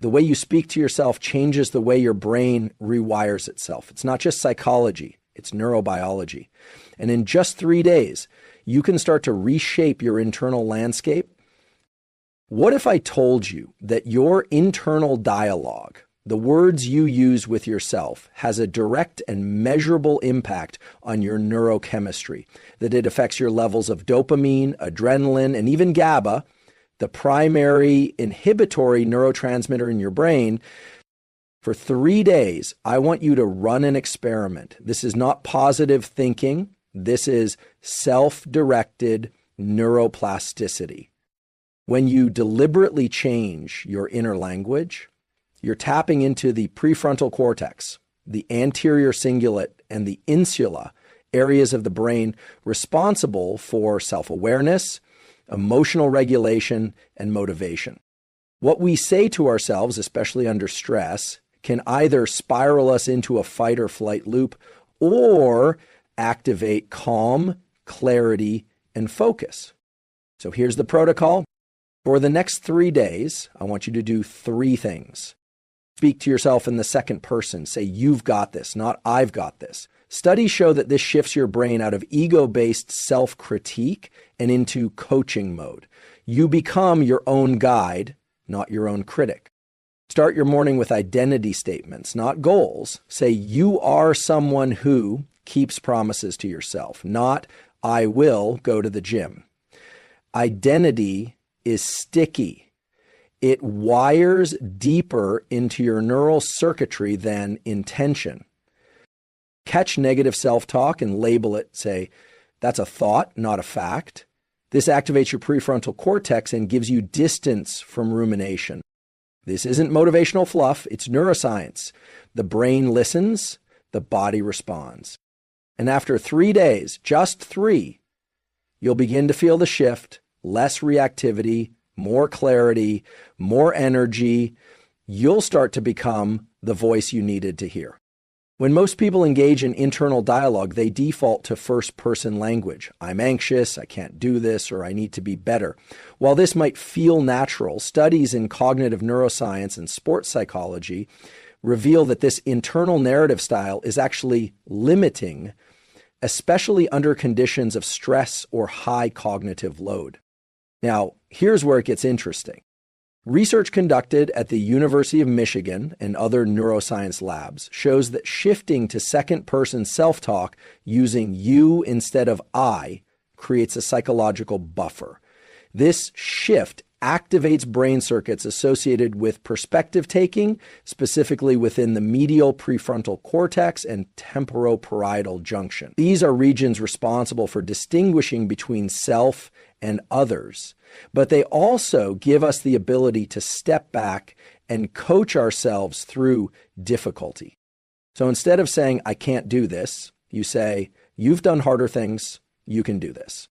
The way you speak to yourself changes the way your brain rewires itself. It's not just psychology, it's neurobiology. And in just 3 days, you can start to reshape your internal landscape. What if I told you that your internal dialogue, the words you use with yourself, has a direct and measurable impact on your neurochemistry, that it affects your levels of dopamine, adrenaline, and even GABA, the primary inhibitory neurotransmitter in your brain? For 3 days, I want you to run an experiment. This is not positive thinking. This is self-directed neuroplasticity. When you deliberately change your inner language, you're tapping into the prefrontal cortex, the anterior cingulate, and the insula, areas of the brain responsible for self-awareness, emotional regulation, and motivation. What we say to ourselves, especially under stress, can either spiral us into a fight or flight loop or activate calm, clarity, and focus. So here's the protocol. For the next 3 days, I want you to do 3 things. Speak to yourself in the second person. Say, you've got this, not I've got this. Studies show that this shifts your brain out of ego-based self-critique and into coaching mode. You become your own guide, not your own critic. Start your morning with identity statements, not goals. Say, you are someone who keeps promises to yourself, not I will go to the gym. Identity is sticky. It wires deeper into your neural circuitry than intention. Catch negative self-talk and label it. Say, that's a thought, not a fact. This activates your prefrontal cortex and gives you distance from rumination. This isn't motivational fluff, it's neuroscience. The brain listens, the body responds. And after 3 days, just 3, you'll begin to feel the shift, less reactivity, more clarity, more energy. You'll start to become the voice you needed to hear. When most people engage in internal dialogue, they default to first-person language. I'm anxious, I can't do this, or I need to be better. While this might feel natural, studies in cognitive neuroscience and sports psychology reveal that this internal narrative style is actually limiting, especially under conditions of stress or high cognitive load. Now, here's where it gets interesting. Research conducted at the University of Michigan and other neuroscience labs shows that shifting to second-person self-talk using you instead of I creates a psychological buffer. This shift activates brain circuits associated with perspective taking, specifically within the medial prefrontal cortex and temporoparietal junction. These are regions responsible for distinguishing between self and others, but they also give us the ability to step back and coach ourselves through difficulty. So instead of saying, I can't do this, you say, you've done harder things, you can do this.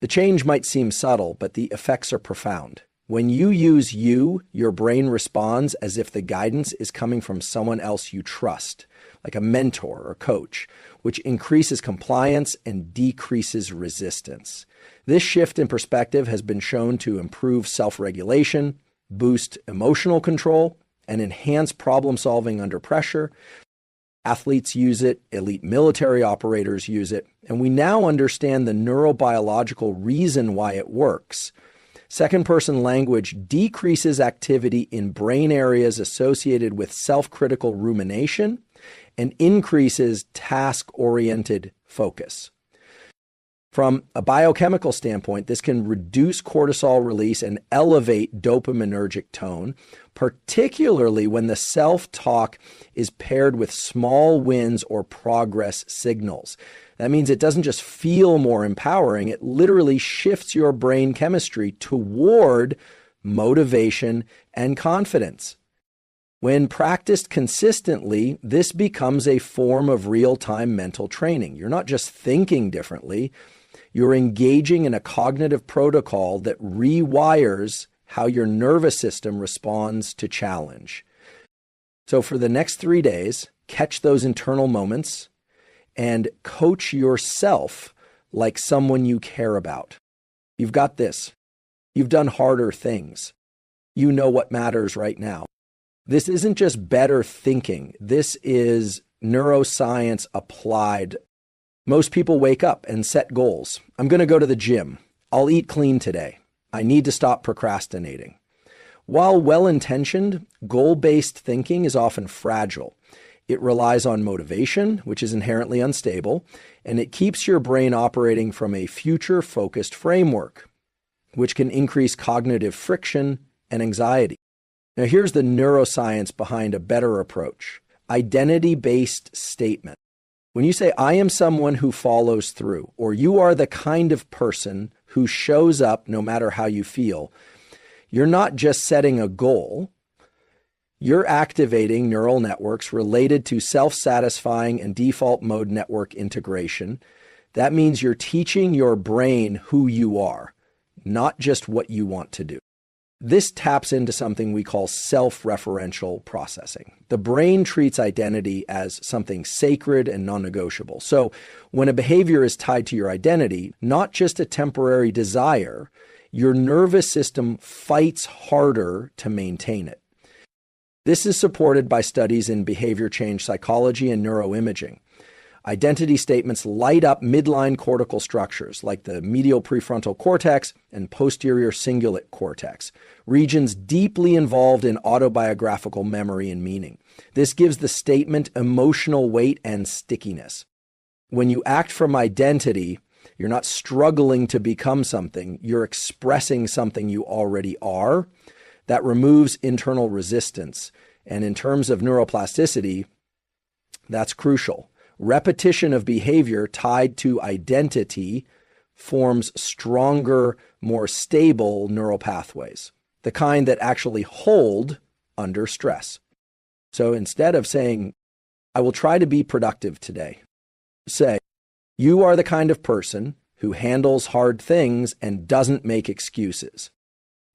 The change might seem subtle, but the effects are profound. When you use you, your brain responds as if the guidance is coming from someone else you trust, like a mentor or coach, which increases compliance and decreases resistance. This shift in perspective has been shown to improve self-regulation, boost emotional control, and enhance problem-solving under pressure. Athletes use it, elite military operators use it, and we now understand the neurobiological reason why it works. Second-person language decreases activity in brain areas associated with self-critical rumination and increases task-oriented focus. From a biochemical standpoint, this can reduce cortisol release and elevate dopaminergic tone, particularly when the self-talk is paired with small wins or progress signals. That means it doesn't just feel more empowering, it literally shifts your brain chemistry toward motivation and confidence. When practiced consistently, this becomes a form of real-time mental training. You're not just thinking differently, you're engaging in a cognitive protocol that rewires how your nervous system responds to challenge. So for the next 3 days, catch those internal moments and coach yourself like someone you care about. You've got this. You've done harder things. You know what matters right now. This isn't just better thinking. This is neuroscience applied. Most people wake up and set goals. I'm going to go to the gym. I'll eat clean today. I need to stop procrastinating. While well-intentioned, goal-based thinking is often fragile. It relies on motivation, which is inherently unstable, and it keeps your brain operating from a future-focused framework, which can increase cognitive friction and anxiety. Now, here's the neuroscience behind a better approach. Identity-based statement. When you say, I am someone who follows through, or you are the kind of person who shows up no matter how you feel, you're not just setting a goal, you're activating neural networks related to self-satisfying and default mode network integration. That means you're teaching your brain who you are, not just what you want to do. This taps into something we call self-referential processing. The brain treats identity as something sacred and non-negotiable. So when a behavior is tied to your identity, not just a temporary desire, your nervous system fights harder to maintain it. This is supported by studies in behavior change psychology and neuroimaging. Identity statements light up midline cortical structures like the medial prefrontal cortex and posterior cingulate cortex, regions deeply involved in autobiographical memory and meaning. This gives the statement emotional weight and stickiness. When you act from identity, you're not struggling to become something, you're expressing something you already are. That removes internal resistance. And in terms of neuroplasticity, that's crucial. Repetition of behavior tied to identity forms stronger, more stable neural pathways, the kind that actually hold under stress. So instead of saying, I will try to be productive today, say, you are the kind of person who handles hard things and doesn't make excuses.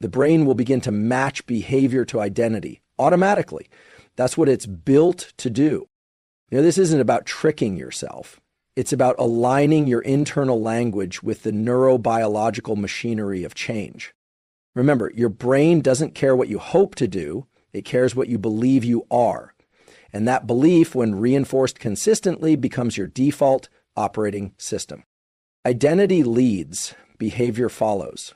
The brain will begin to match behavior to identity automatically. That's what it's built to do. This isn't about tricking yourself. It's about aligning your internal language with the neurobiological machinery of change. Remember, your brain doesn't care what you hope to do. It cares what you believe you are. And that belief, when reinforced consistently, becomes your default operating system. Identity leads, behavior follows.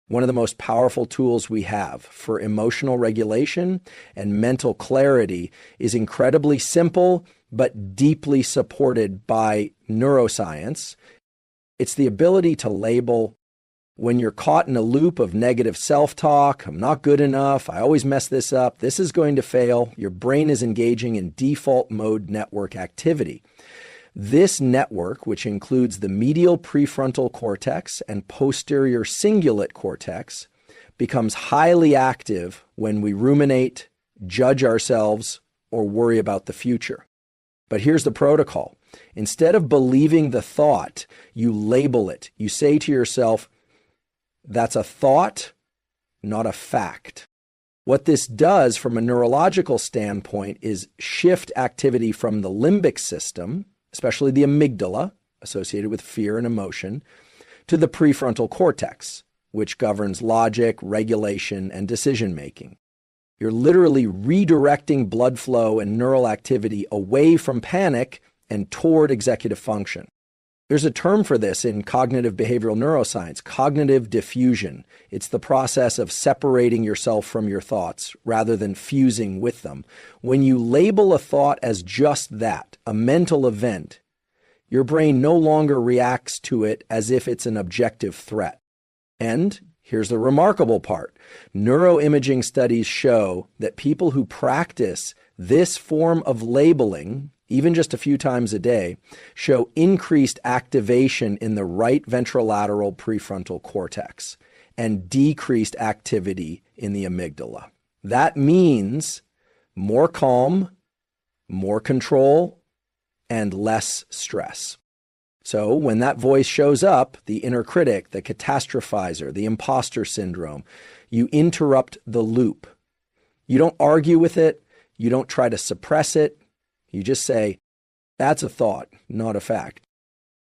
One of the most powerful tools we have for emotional regulation and mental clarity is incredibly simple, but deeply supported by neuroscience. It's the ability to label. When you're caught in a loop of negative self-talk, I'm not good enough, I always mess this up, this is going to fail, your brain is engaging in default mode network activity. This network, which includes the medial prefrontal cortex and posterior cingulate cortex, becomes highly active when we ruminate, judge ourselves, or worry about the future. But here's the protocol. Instead of believing the thought, you label it. You say to yourself, that's a thought, not a fact. What this does from a neurological standpoint is shift activity from the limbic system, especially the amygdala, associated with fear and emotion, to the prefrontal cortex, which governs logic, regulation, and decision-making. You're literally redirecting blood flow and neural activity away from panic and toward executive function. There's a term for this in cognitive behavioral neuroscience, cognitive diffusion. It's the process of separating yourself from your thoughts rather than fusing with them. When you label a thought as just that, a mental event, your brain no longer reacts to it as if it's an objective threat. And here's the remarkable part. Neuroimaging studies show that people who practice this form of labeling, even just a few times a day, show increased activation in the right ventrolateral prefrontal cortex and decreased activity in the amygdala. That means more calm, more control, and less stress. So when that voice shows up, the inner critic, the catastrophizer, the imposter syndrome, you interrupt the loop. You don't argue with it. You don't try to suppress it. You just say, that's a thought, not a fact.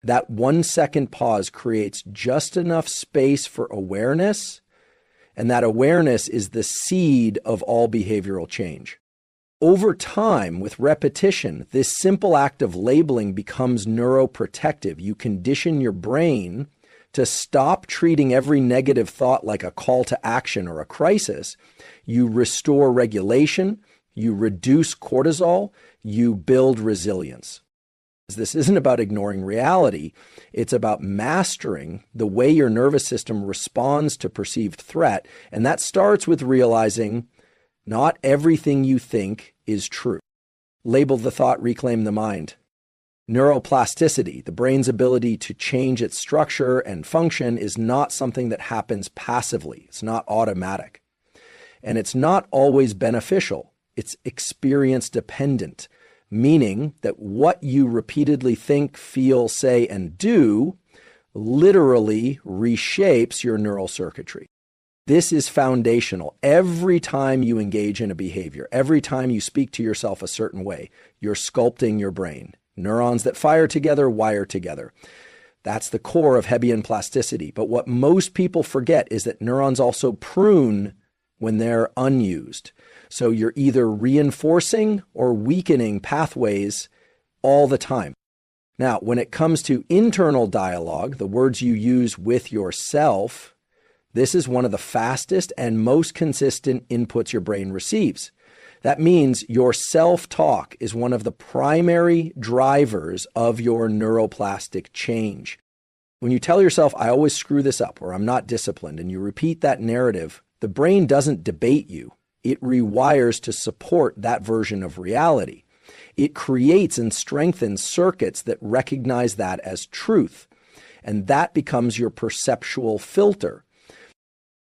That 1 second pause creates just enough space for awareness, and that awareness is the seed of all behavioral change. Over time, with repetition, this simple act of labeling becomes neuroprotective. You condition your brain to stop treating every negative thought like a call to action or a crisis. You restore regulation, you reduce cortisol, you build resilience. This isn't about ignoring reality. It's about mastering the way your nervous system responds to perceived threat. And that starts with realizing not everything you think is true. Label the thought, reclaim the mind. Neuroplasticity, the brain's ability to change its structure and function, is not something that happens passively. It's not automatic. And it's not always beneficial. It's experience dependent, meaning that what you repeatedly think, feel, say, and do literally reshapes your neural circuitry. This is foundational. Every time you engage in a behavior, every time you speak to yourself a certain way, you're sculpting your brain. Neurons that fire together wire together. That's the core of Hebbian plasticity. But what most people forget is that neurons also prune when they're unused. So you're either reinforcing or weakening pathways all the time. Now, when it comes to internal dialogue, the words you use with yourself, this is one of the fastest and most consistent inputs your brain receives. That means your self-talk is one of the primary drivers of your neuroplastic change. When you tell yourself, I always screw this up, or I'm not disciplined, and you repeat that narrative, the brain doesn't debate you. It rewires to support that version of reality. It creates and strengthens circuits that recognize that as truth. And that becomes your perceptual filter.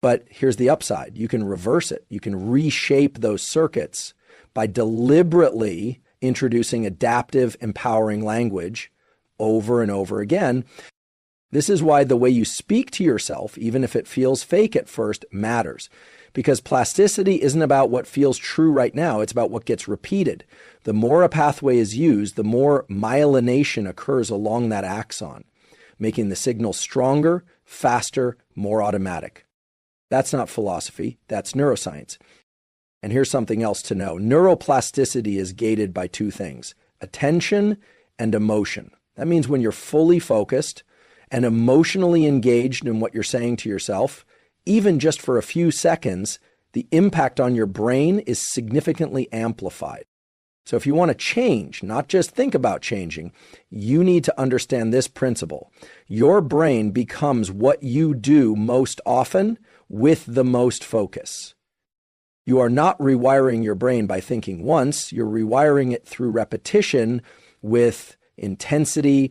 But here's the upside. You can reverse it. You can reshape those circuits by deliberately introducing adaptive, empowering language over and over again. This is why the way you speak to yourself, even if it feels fake at first, matters. Because plasticity isn't about what feels true right now. It's about what gets repeated. The more a pathway is used, the more myelination occurs along that axon, making the signal stronger, faster, more automatic. That's not philosophy, that's neuroscience. And here's something else to know. Neuroplasticity is gated by two things, attention and emotion. That means when you're fully focused and emotionally engaged in what you're saying to yourself, even just for a few seconds, the impact on your brain is significantly amplified. So if you want to change, not just think about changing, you need to understand this principle. Your brain becomes what you do most often with the most focus. You are not rewiring your brain by thinking once, you're rewiring it through repetition with intensity.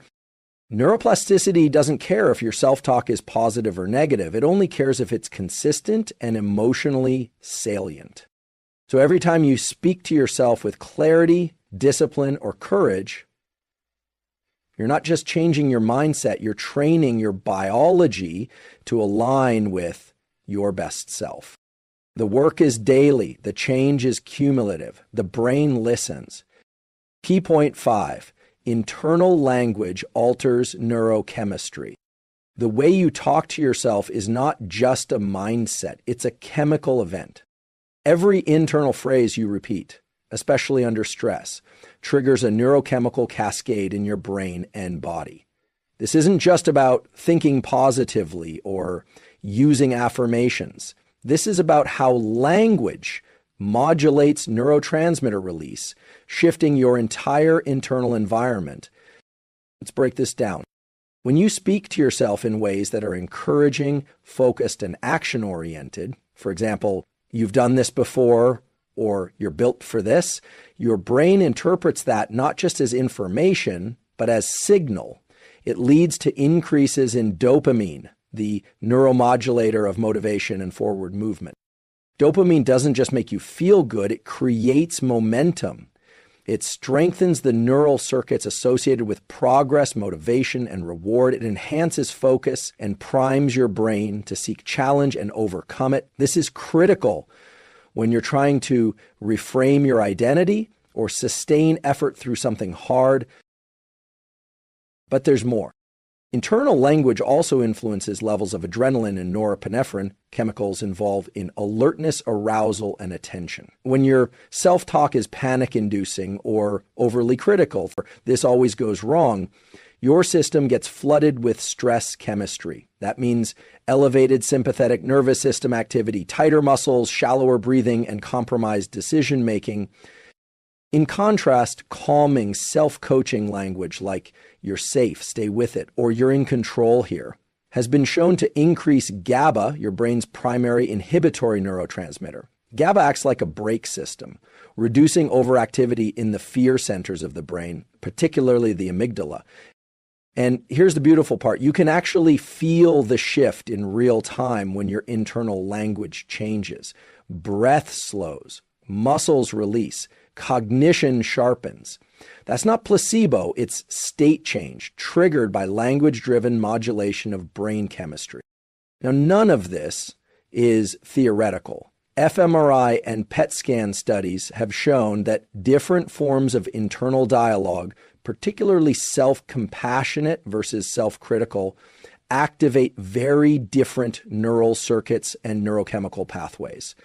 Neuroplasticity doesn't care if your self-talk is positive or negative. It only cares if it's consistent and emotionally salient. So every time you speak to yourself with clarity, discipline, or courage, you're not just changing your mindset, you're training your biology to align with your best self. The work is daily. The change is cumulative. The brain listens. Key point 5, internal language alters neurochemistry. The way you talk to yourself is not just a mindset. It's a chemical event. Every internal phrase you repeat, especially under stress, triggers a neurochemical cascade in your brain and body. This isn't just about thinking positively or using affirmations. This is about how language modulates neurotransmitter release, shifting your entire internal environment. Let's break this down. When you speak to yourself in ways that are encouraging, focused, and action-oriented, for example, you've done this before, or you're built for this, your brain interprets that not just as information, but as signal. It leads to increases in dopamine, the neuromodulator of motivation and forward movement. Dopamine doesn't just make you feel good, it creates momentum. It strengthens the neural circuits associated with progress, motivation, and reward. It enhances focus and primes your brain to seek challenge and overcome it. This is critical when you're trying to reframe your identity or sustain effort through something hard. But there's more. Internal language also influences levels of adrenaline and norepinephrine, chemicals involved in alertness, arousal, and attention. When your self-talk is panic-inducing or overly critical, or this always goes wrong, your system gets flooded with stress chemistry. That means elevated sympathetic nervous system activity, tighter muscles, shallower breathing, and compromised decision-making. In contrast, calming, self-coaching language like "you're safe, stay with it," or "you're in control here," has been shown to increase GABA, your brain's primary inhibitory neurotransmitter. GABA acts like a brake system, reducing overactivity in the fear centers of the brain, particularly the amygdala. And here's the beautiful part. You can actually feel the shift in real time when your internal language changes. Breath slows, muscles release, cognition sharpens. That's not placebo, it's state change triggered by language-driven modulation of brain chemistry. Now, none of this is theoretical. fMRI and PET scan studies have shown that different forms of internal dialogue, particularly self-compassionate versus self-critical, activate very different neural circuits and neurochemical pathways.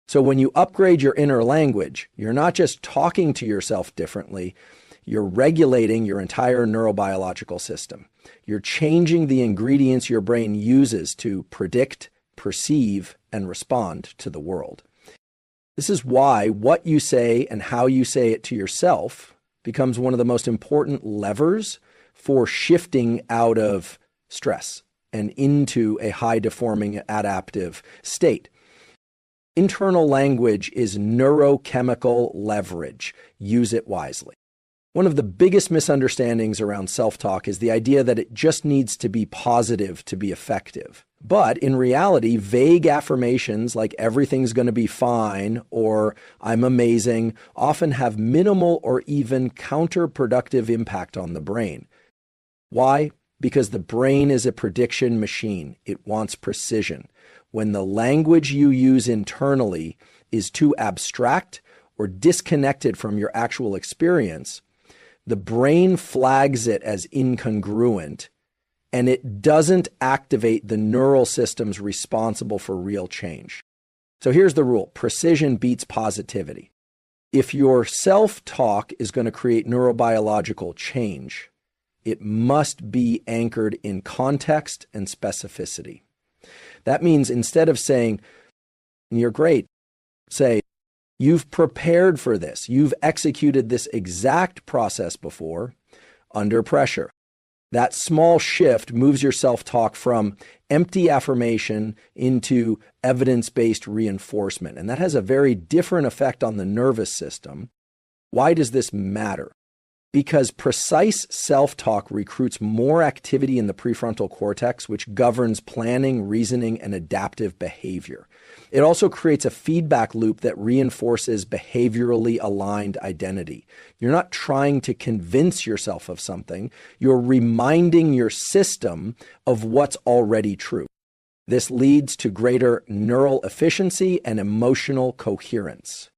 So when you upgrade your inner language, you're not just talking to yourself differently, you're regulating your entire neurobiological system. You're changing the ingredients your brain uses to predict, perceive, and respond to the world. This is why what you say and how you say it to yourself becomes one of the most important levers for shifting out of stress and into a high-deforming adaptive state. Internal language is neurochemical leverage. Use it wisely. One of the biggest misunderstandings around self-talk is the idea that it just needs to be positive to be effective. But in reality, vague affirmations like "everything's going to be fine" or "I'm amazing" often have minimal or even counterproductive impact on the brain. Why? Because the brain is a prediction machine. It wants precision. When the language you use internally is too abstract or disconnected from your actual experience, the brain flags it as incongruent, and it doesn't activate the neural systems responsible for real change. So here's the rule: precision beats positivity. If your self-talk is going to create neurobiological change, it must be anchored in context and specificity. That means instead of saying, "you're great," say, "you've prepared for this. You've executed this exact process before under pressure." That small shift moves your self-talk from empty affirmation into evidence-based reinforcement. And that has a very different effect on the nervous system. Why does this matter? Because precise self-talk recruits more activity in the prefrontal cortex, which governs planning, reasoning, and adaptive behavior. It also creates a feedback loop that reinforces behaviorally aligned identity. You're not trying to convince yourself of something, you're reminding your system of what's already true. This leads to greater neural efficiency and emotional coherence.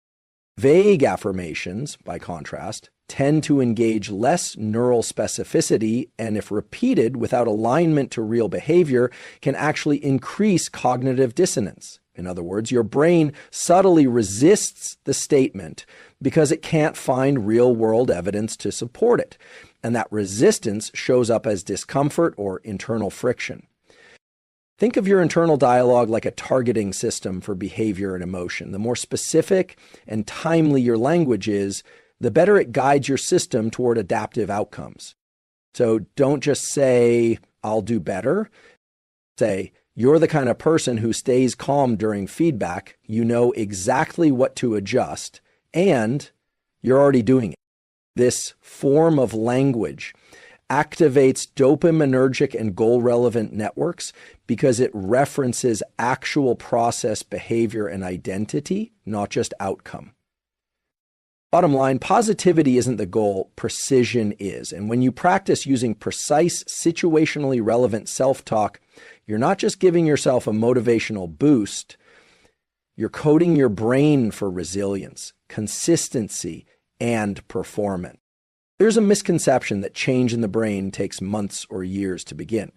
Vague affirmations, by contrast, tend to engage less neural specificity, and if repeated without alignment to real behavior, can actually increase cognitive dissonance. In other words, your brain subtly resists the statement because it can't find real-world evidence to support it, and that resistance shows up as discomfort or internal friction. Think of your internal dialogue like a targeting system for behavior and emotion. The more specific and timely your language is, the better it guides your system toward adaptive outcomes. So don't just say, "I'll do better." Say, "You're the kind of person who stays calm during feedback. You know exactly what to adjust, and you're already doing it." This form of language activates dopaminergic and goal-relevant networks because it references actual process, behavior, and identity, not just outcome. Bottom line, positivity isn't the goal, precision is. And when you practice using precise, situationally relevant self-talk, you're not just giving yourself a motivational boost, you're coding your brain for resilience, consistency, and performance. There's a misconception that change in the brain takes months or years to begin,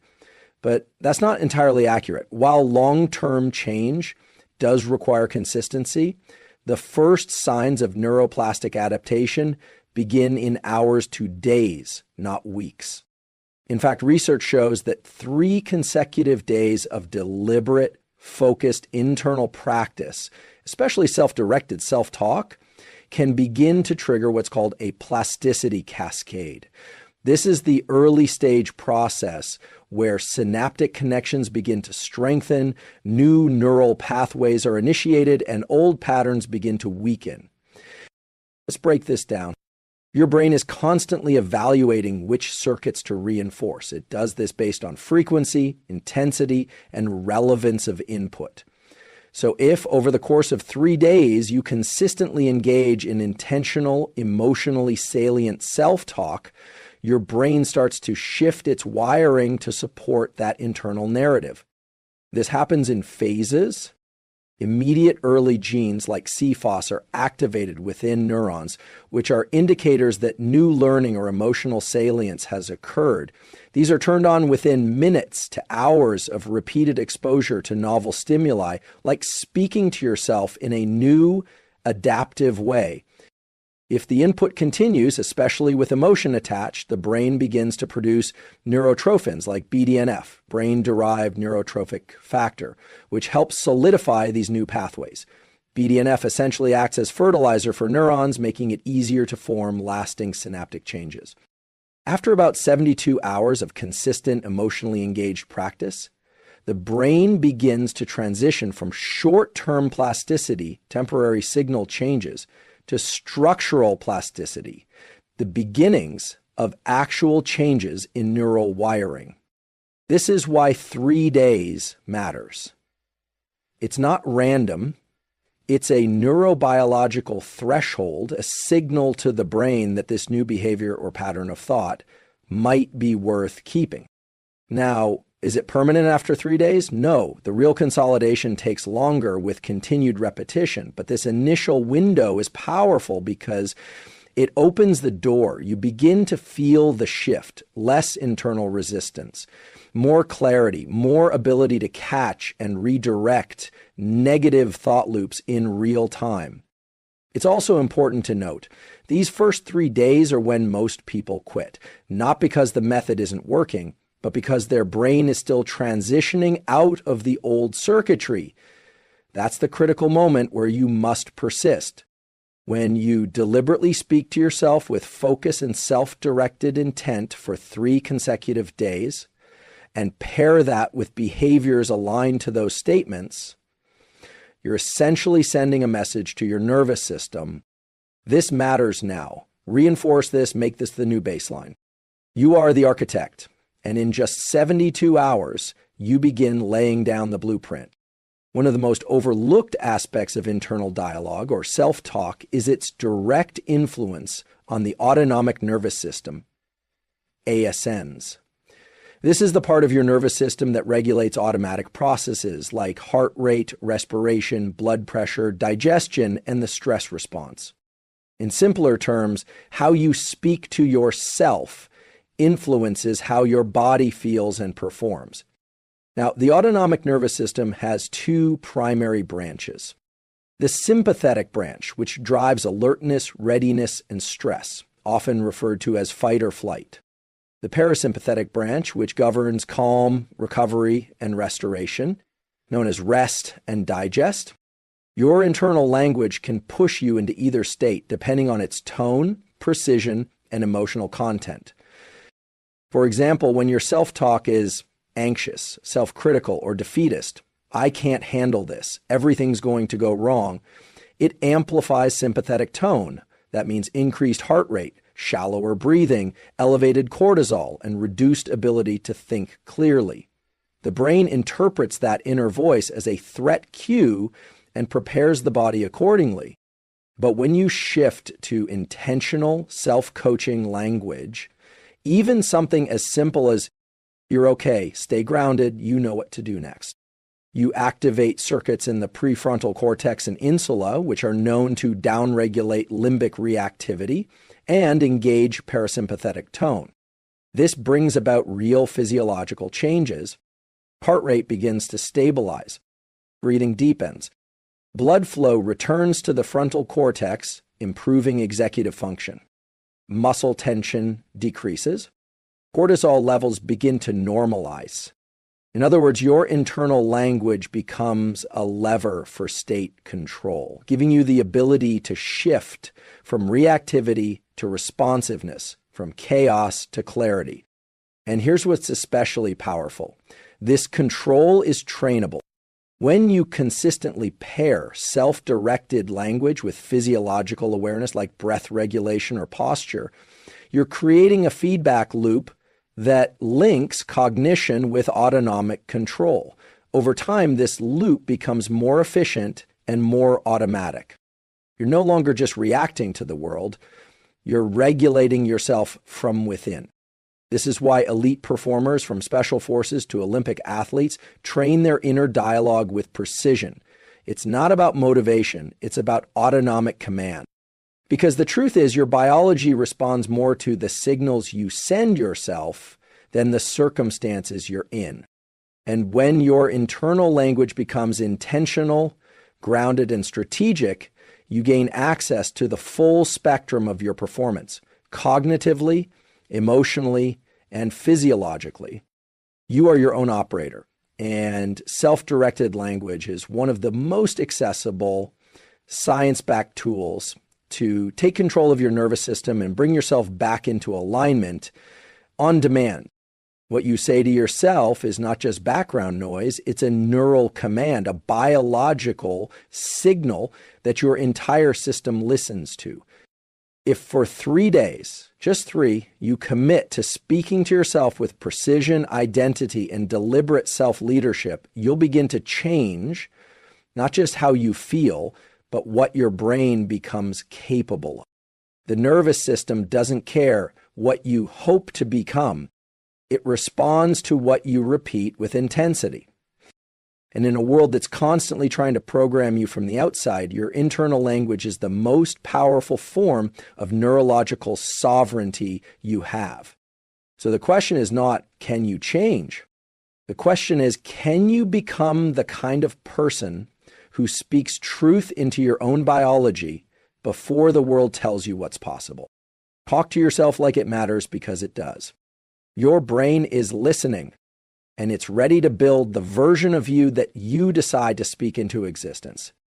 but that's not entirely accurate. While long-term change does require consistency, the first signs of neuroplastic adaptation begin in hours to days, not weeks. In fact, research shows that 3 consecutive days of deliberate, focused internal practice, especially self-directed self-talk, can begin to trigger what's called a plasticity cascade. This is the early stage process where synaptic connections begin to strengthen, new neural pathways are initiated, and old patterns begin to weaken. Let's break this down. Your brain is constantly evaluating which circuits to reinforce. It does this based on frequency, intensity, and relevance of input. So if over the course of 3 days you consistently engage in intentional, emotionally salient self-talk, your brain starts to shift its wiring to support that internal narrative. This happens in phases. Immediate early genes like CFOS are activated within neurons, which are indicators that new learning or emotional salience has occurred. These are turned on within minutes to hours of repeated exposure to novel stimuli, like speaking to yourself in a new, adaptive way. If the input continues, especially with emotion attached, the brain begins to produce neurotrophins like BDNF, brain-derived neurotrophic factor, which helps solidify these new pathways. BDNF essentially acts as fertilizer for neurons, making it easier to form lasting synaptic changes. After about 72 hours of consistent, emotionally engaged practice, the brain begins to transition from short-term plasticity, temporary signal changes, to structural plasticity, the beginnings of actual changes in neural wiring. This is why 3 days matters. It's not random. It's a neurobiological threshold, a signal to the brain that this new behavior or pattern of thought might be worth keeping. Now, is it permanent after 3 days? No. The real consolidation takes longer with continued repetition, but this initial window is powerful because it opens the door. You begin to feel the shift, less internal resistance, more clarity, more ability to catch and redirect negative thought loops in real time. It's also important to note, these first 3 days are when most people quit, not because the method isn't working, but because their brain is still transitioning out of the old circuitry. That's the critical moment where you must persist. When you deliberately speak to yourself with focus and self-directed intent for 3 consecutive days, and pair that with behaviors aligned to those statements, you're essentially sending a message to your nervous system. This matters now. Reinforce this, make this the new baseline. You are the architect. And in just 72 hours, you begin laying down the blueprint. One of the most overlooked aspects of internal dialogue, or self-talk, is its direct influence on the autonomic nervous system, ASNs. This is the part of your nervous system that regulates automatic processes like heart rate, respiration, blood pressure, digestion, and the stress response. In simpler terms, how you speak to yourself influences how your body feels and performs. Now, the autonomic nervous system has 2 primary branches. The sympathetic branch, which drives alertness, readiness, and stress, often referred to as fight or flight. The parasympathetic branch, which governs calm, recovery, and restoration, known as rest and digest. Your internal language can push you into either state depending on its tone, precision, and emotional content. For example, when your self-talk is anxious, self-critical, or defeatist, I can't handle this, everything's going to go wrong, it amplifies sympathetic tone. That means increased heart rate, shallower breathing, elevated cortisol, and reduced ability to think clearly. The brain interprets that inner voice as a threat cue and prepares the body accordingly. But when you shift to intentional, self-coaching language, even something as simple as, you're okay, stay grounded, you know what to do next, You activate circuits in the prefrontal cortex and insula, which are known to downregulate limbic reactivity and engage parasympathetic tone. This brings about real physiological changes. Heart rate begins to stabilize. Breathing deepens. Blood flow returns to the frontal cortex, improving executive function. Muscle tension decreases. Cortisol levels begin to normalize. In other words, your internal language becomes a lever for state control, giving you the ability to shift from reactivity to responsiveness, from chaos to clarity. And here's what's especially powerful. This control is trainable. When you consistently pair self-directed language with physiological awareness like breath regulation or posture, you're creating a feedback loop that links cognition with autonomic control. Over time, this loop becomes more efficient and more automatic. You're no longer just reacting to the world, you're regulating yourself from within. This is why elite performers from special forces to Olympic athletes train their inner dialogue with precision. It's not about motivation, it's about autonomic command. Because the truth is, your biology responds more to the signals you send yourself than the circumstances you're in. And when your internal language becomes intentional, grounded, and strategic, you gain access to the full spectrum of your performance, cognitively, emotionally, and physiologically. You are your own operator, and self-directed language is one of the most accessible, science-backed tools to take control of your nervous system and bring yourself back into alignment on demand. What you say to yourself is not just background noise, it's a neural command, a biological signal that your entire system listens to. If for 3 days, just 3, you commit to speaking to yourself with precision, identity, and deliberate self-leadership, you'll begin to change not just how you feel, but what your brain becomes capable of. The nervous system doesn't care what you hope to become. It responds to what you repeat with intensity. And in a world that's constantly trying to program you from the outside, your internal language is the most powerful form of neurological sovereignty you have. So the question is not, can you change? The question is, can you become the kind of person who speaks truth into your own biology before the world tells you what's possible? Talk to yourself like it matters, because it does. Your brain is listening, and it's ready to build the version of you that you decide to speak into existence.